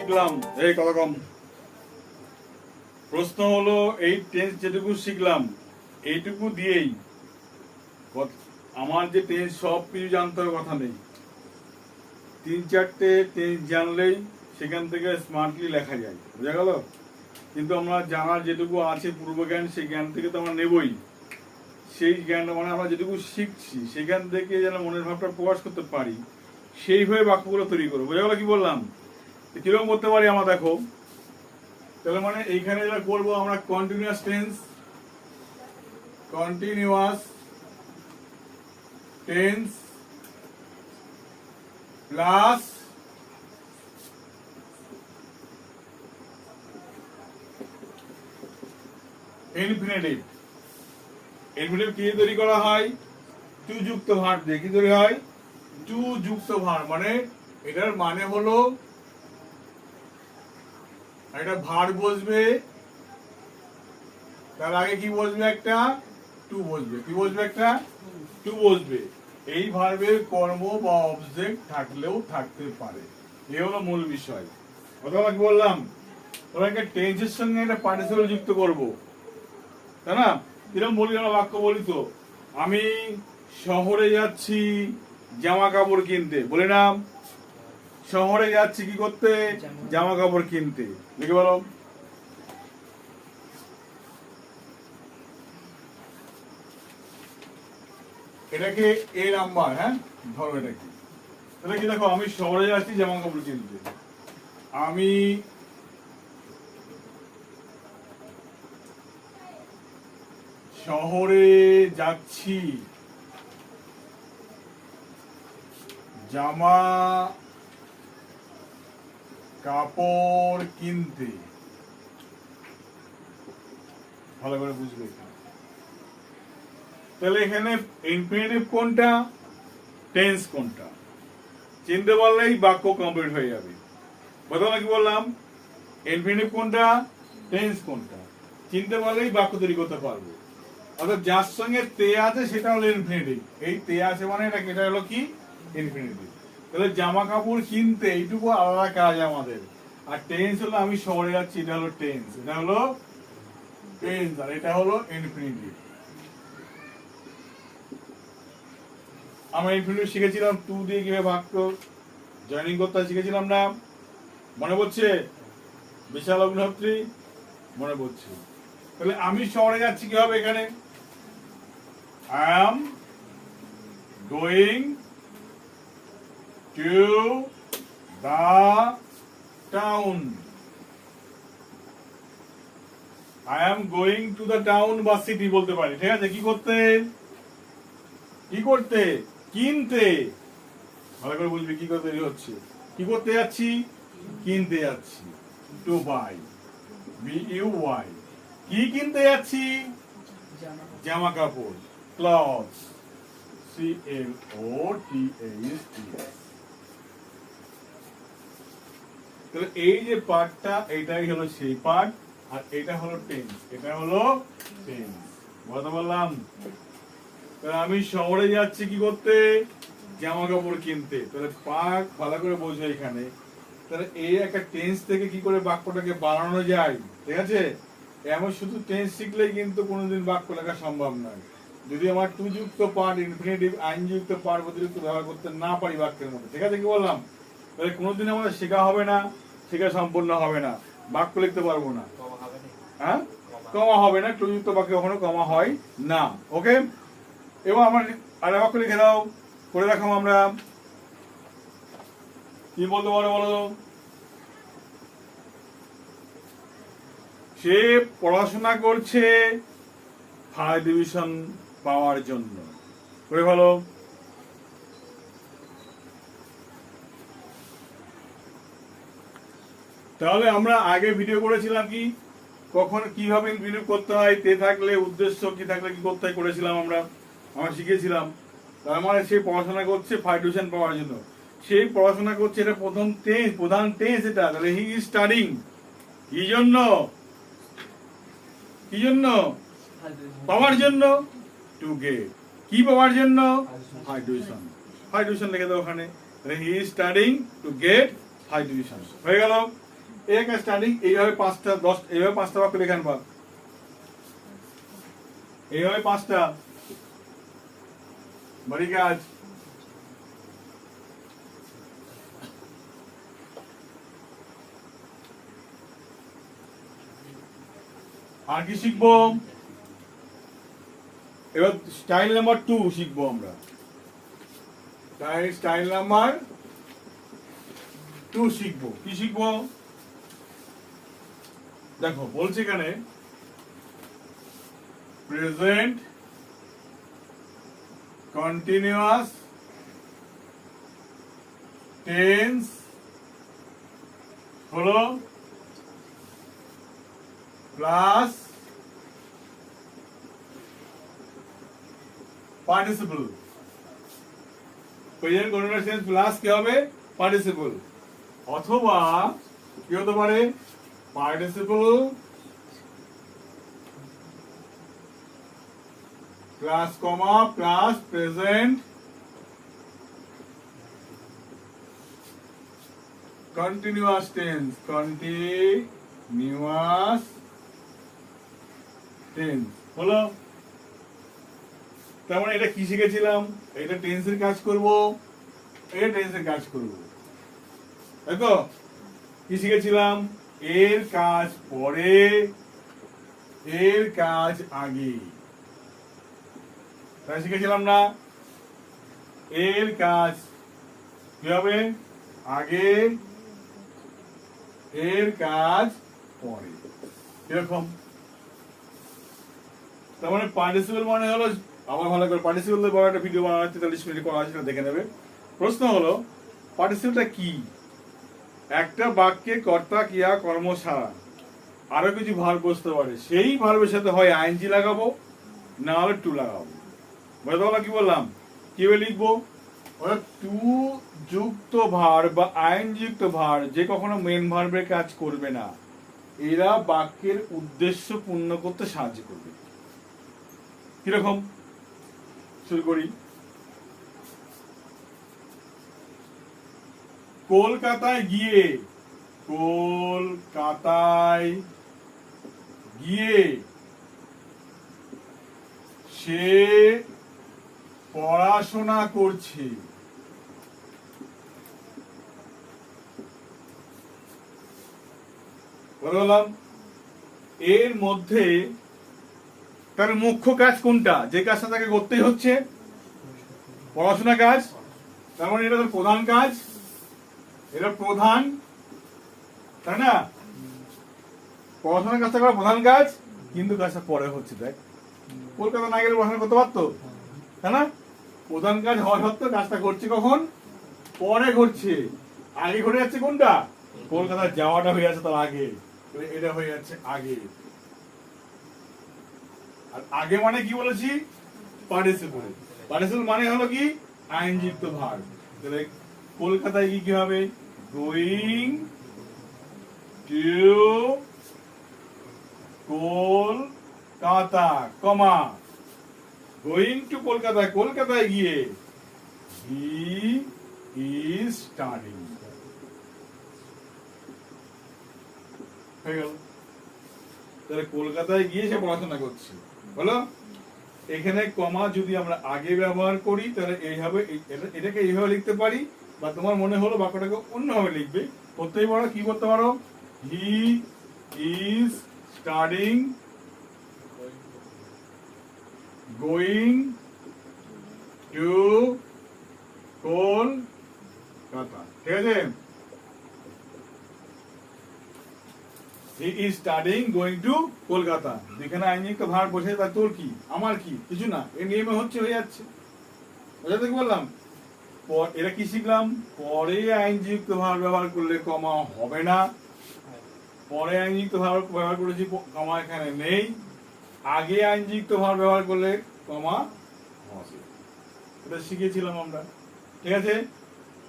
শিখলাম এই কথা কম। প্রশ্ন হলো এই টেন্স যেটুকু শিখলাম এইটুকু দিয়েই আমার যে টেন্স সব কিছু জানতে হবে কথা নেই। 3-4টে টেন্স জানলেই সেখান থেকে স্মার্টলি লেখা যায়, বোঝা গেল? কিন্তু আমরা জানার যেটুকু আছে পূর্বজ্ঞান সেই জ্ঞান থেকে তো আমরা নেবই। সেই জ্ঞান মানে আমরা যেটুকু শিখছি সেখান থেকে যেন মনের ভাবটা প্রকাশ করতে পারি সেইভাবে বাক্যগুলো তৈরি করবো, বোঝা গেল কি বললাম? কিরকম করতে পারি আমরা দেখো। তাহলে মানে এইখানে যেটা করবো আমরা continuous tense, plus infinitive. Infinitive কি তৈরি করা হয়? টু যুক্ত ভার্ব দিয়ে। কি তৈরি হয়? টু যুক্ত ভার্ব। মানে এটার মানে হলো একটা ভার্ব বসবে, তার আগে কি বসবে? একটা টু বসবে। কি বসবে? একটা টু বসবে। এই ভার্বের কর্ম বা অবজেক্ট থাকলেও থাকতে পারে, এই হলো মূল বিষয়। কথা কি বললাম? তোমাকে টেন্সের সঙ্গে একটা পার্টিসিপল যুক্ত করব, তাই না? কিরকম বলি আমরা বাক্য বলি তো, আমি শহরে যাচ্ছি জামা কাপড় কিনতে, বলি না? শহরে যাচ্ছি কি করতে? জামা কাপড় কিনতে। লিখে বলো। এটাকে এ নাম্বার, হ্যাঁ ধরো এটা কি, তাহলে কি দেখো আমি শহরে যাচ্ছি জামা কাপড় কিনতে, আমি শহরে যাচ্ছি জামা কাপড় কিনতে। ভালো করে বুঝবে। তাহলে এখানে ইনফিনিটিভ কোনটা, টেন্স কোনটা চিনতে পারলেই বাক্য কমপ্লিট হয়ে যাবে। প্রথমে কি বললাম? ইনফিনিটিভ কোনটা, টেন্স কোনটা চিনতে পারলেই বাক্য তৈরি করতে পারবো। অর্থাৎ যার সঙ্গে তে আছে সেটা হলো ইনফিনিটিভ। এই তে আছে মানে এটা হলো কি? ইনফিনিটিভ। তাহলে জামা কাপড় কিনতে এইটুকু আলাদা কাজ আমাদের। আর টেন্স হলো আমি শহরে যাচ্ছি, এটা হলো টেন্স, এটা হলো টেন্স, আর এটা হলো ইনফিনিটিভ। আমরা ইনফিনিটিভ শিখেছিলাম টু দিয়ে কিভাবে বাক্য জয়েনিং করতে শিখেছিলাম না? মনে পড়ছে? বিশাল অগ্নিহোত্রী মনে পড়ছে। তাহলে আমি শহরে যাচ্ছি কি হবে এখানে? I am going to the town. I am going to the town বা সিটি বলতে পারি, ঠিক আছে? কি করতে? কি করতে? কিনতে। ভালো করে বুঝবি কি করতে হচ্ছে। কি করতে যাচ্ছি? কিনতে যাচ্ছি। To buy, BUY। কি কিনতে যাচ্ছি? জামা কাপড়, ক্লথস, CLOTHS। তাহলে এই যে পার্টটা এটাই হলো সেই পার্ট, আর এটা হলো টেন্স, এটা হলো টেন্স। কথা বললাম? তাহলে আমি শহরে যাচ্ছি কি করতে? জামা কাপড় কিনতে। তাহলে পার্ট ভালো করে বোঝো এখানে। তাহলে এই একটা টেন্স থেকে কি করে বাক্যটাকে বানানো যায়, ঠিক আছে? এমন শুধু টেন্স শিখলেই কিন্তু কোনোদিন বাক্য লেখা সম্ভব নয়। যদি আমার টু যুক্ত পার্ট, ইনফিনিটিভ, আইনযুক্ত পার্ট, অতিরিক্ত ব্যবহার করতে না পারি বাক্যের মধ্যে, ঠিক আছে? কি বললাম? তাহলে কোনোদিন আমাদের শেখা হবে না, শেখা সম্পূর্ণ হবে না, বাক্য লিখতে পারবো না। হ্যাঁ, কমা হবে না, টু যুক্ত বাক্যে কখনো কমা হয় না। ওকে, এবং আমার আর বাক্য লিখে দাও, করে রাখাম আমরা। কি বলতে পারো বলো? সে পড়াশোনা করছে ফার্স্ট ডিভিশন পাওয়ার জন্য। করে ভালো। তাহলে আমরা আগে ভিডিও করেছিলাম কি কখন কিভাবে ইনফিনিটিভ করতে হয়, তে থাকলে উদ্দেশ্য কি থাকলে কি করতে হয় করেছিলাম আমরা শিখেছিলাম। তার মানে সে পড়াশোনা করছে ফার্স্ট ডিভিশন পাওয়ার জন্য। সেই পড়াশোনা করছে, এটা প্রথম টেন্স, প্রধান টেন্স এটা। তাহলে হি ইজ স্টাডিং। কি জন্য? কি জন্য? পাওয়ার জন্য, টু গেট। কি পাওয়ার জন্য? First division. ফার্স্ট ডিভিশন লিখে দাও ওখানে। He is studying to get first division. হয়ে গেল। এই একটা স্টার্টিং, এইভাবে 5টা 10, এইভাবে 5টা বাক্য লেখা আনবা, এইভাবে 5টা বাড়ি কাজ। আর কি শিখবো এবার? স্টাইল নাম্বার 2 শিখবো আমরা। স্টাইল নাম্বার 2 শিখবো। কি শিখবো দেখো, বলছে এখানে প্রেজেন্ট কন্টিনিউয়াস টেন্স হলো plus participle. Present continuous tense plus কি হবে? পার্টিসিপল। অথবা কি হতে পারে? পার্টিসিপল প্লাস কমা plus present continuous tense, continuous tense হলো। তার মানে এটা কি শিখেছিলাম? এটা টেন্সের কাজ করব, এটা টেন্সের কাজ করব, তাই তো? কি শিখেছিলাম? এর কাজ পরে, এর কাজ আগে, তাই শিখেছিলাম না? এর কাজ কি হবে? আগে, এর কাজ পরে, এরকম। তার মানে পার্টিসিপল মানে হলো, আমার ভালো করে পার্টিসিপল বড় একটা ভিডিও বানানো হচ্ছে, 40 মিনিট করা আছে, দেখে নেবে। প্রশ্ন হলো পার্টিসিপলটা কি? একটা বাক্যে কর্তা ক্রিয়া কর্ম ছাড়া আরো কিছু ভার্ব বসতে পারে, সেই ভার্বের সাথে হয় আইএনজি লাগাবো, না হলে টু লাগাবো। বুঝতে পারলাম কি বললাম? কিভাবে লিখবো? টু যুক্ত ভার্ব বা আইএনজি যুক্ত ভার্ব যে কখনো মেন ভার্বের কাজ করবে না, এরা বাক্যের উদ্দেশ্য পূর্ণ করতে সাহায্য করবে। কিরকম? শুরু করি। কলকাতায় গিয়ে, কলকাতায় গিয়ে সে পড়াশোনা করছে। বললাম এর মধ্যে তার মুখ্য কাজ কোনটা? যে কাজটা তাকে করতেই হচ্ছে, পড়াশোনা কাজ। তার মানে এটা তার প্রধান কাজ, এটা প্রধান, তাই না? পড়াশোনার কাজটা করা প্রধান কাজ, কিন্তু কাজটা পরে হচ্ছে। দেখ, কলকাতা না গেলে পড়াশোনা করতে পারতো, তাই না? প্রধান কাজ হওয়া সত্ত্বেও কাজটা করছে কখন? পরে ঘটছে। আগে ঘটে যাচ্ছে কোনটা? কলকাতা যাওয়াটা হয়ে যাচ্ছে তার আগে, এটা হয়ে যাচ্ছে আগে। আর আগে মানে কি বলেছি? পার্টিসিপল। পার্টিসিপল মানে হলো কি? আইনযুক্ত ভার্ব। তাহলে কলকাতায় গিয়ে কি হবে? Going to Kolkata, comma going to Kolkata, কলকাতায় গিয়ে হি ইজ স্টাডিং। হয়ে গেল। তাহলে কলকাতায় গিয়ে সে পড়াশোনা করছে, বলো। এখানে কমা যদি আমরা আগে ব্যবহার করি তাহলে এইভাবে, এটাকে এইভাবে লিখতে পারি, বা তোমার মনে হলো বাক্যটাকে অন্যভাবে লিখবে, করতেই পারো। কি করতে পারো? He is studying going to Kolkata. ঠিক আছে? He is studying going to Kolkata. যেখানে আইনযুক্ত ভার্ব বসে, তার তোর কি আমার কি? কিছু না, এর নিয়মে হচ্ছে, হয়ে যাচ্ছে। বুঝাতে কি বললাম? এটা কি শিখলাম? পরে আইনযুক্ত ভার্ব ব্যবহার করলে কমা হবে না। পরে আইনযুক্ত ভার্ব ব্যবহার করেছি, কমা এখানে নেই। আগে আইনযুক্ত ভার্ব ব্যবহার করলে কমা হবে। এটা শিখেছিলাম আমরা। ঠিক আছে?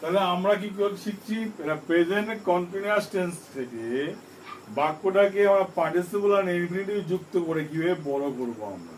তাহলে আমরা কি শিখছি? প্রেজেন্ট কন্টিনিউয়াস টেন্স থেকে বাক্যটাকে আমরা পার্টিসিপল আর ইনফিনিটিভ যুক্ত করে কিভাবে বড় করব আমরা,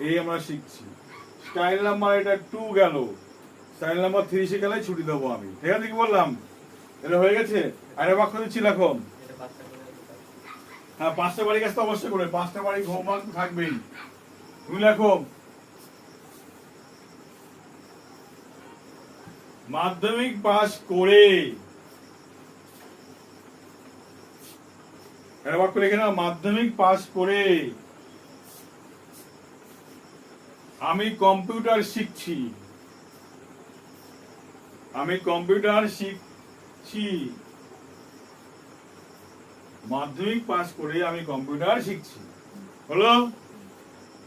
এই আমরা শিখছি। স্টাইল নাম্বার এটা 2 গেল, স্টাইল নাম্বার 3 শিখে গেলে ছুটি দেবো আমি। ঠিক আছে কি বললাম? এটা হয়ে গেছে। আর বাক্য দিচ্ছি এখন, হ্যাঁ 5টা বাড়ির কাজ তো অবশ্যই করবে, 5টা বাড়ির হোমওয়ার্ক থাকবেই। তুমি লেখো মাধ্যমিক পাস করে, একবার করে লিখে নাও, মাধ্যমিক পাস করে আমি কম্পিউটার শিখছি। আমি কম্পিউটার শিখছি। মাধ্যমিক পাস করে আমি কম্পিউটার শিখছি। হলো?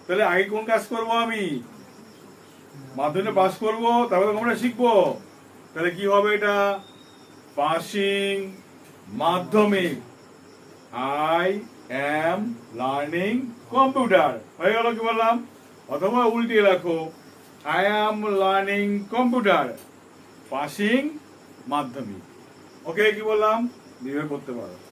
তাহলে আগে কোন কাজ করব? আমি মাধ্যমিক পাস করব, তারপরে কম্পিউটার শিখবো। তাহলে কি হবে এটা? পাসিং মাধ্যমিক, আই এম লার্নিং কম্পিউটার। হয়ে গেল? কি বললাম? অথবা উল্টে লেখো, I am learning computer, passing মাধ্যমিক। ওকে, কি বললাম? এইভাবে করতে পারো।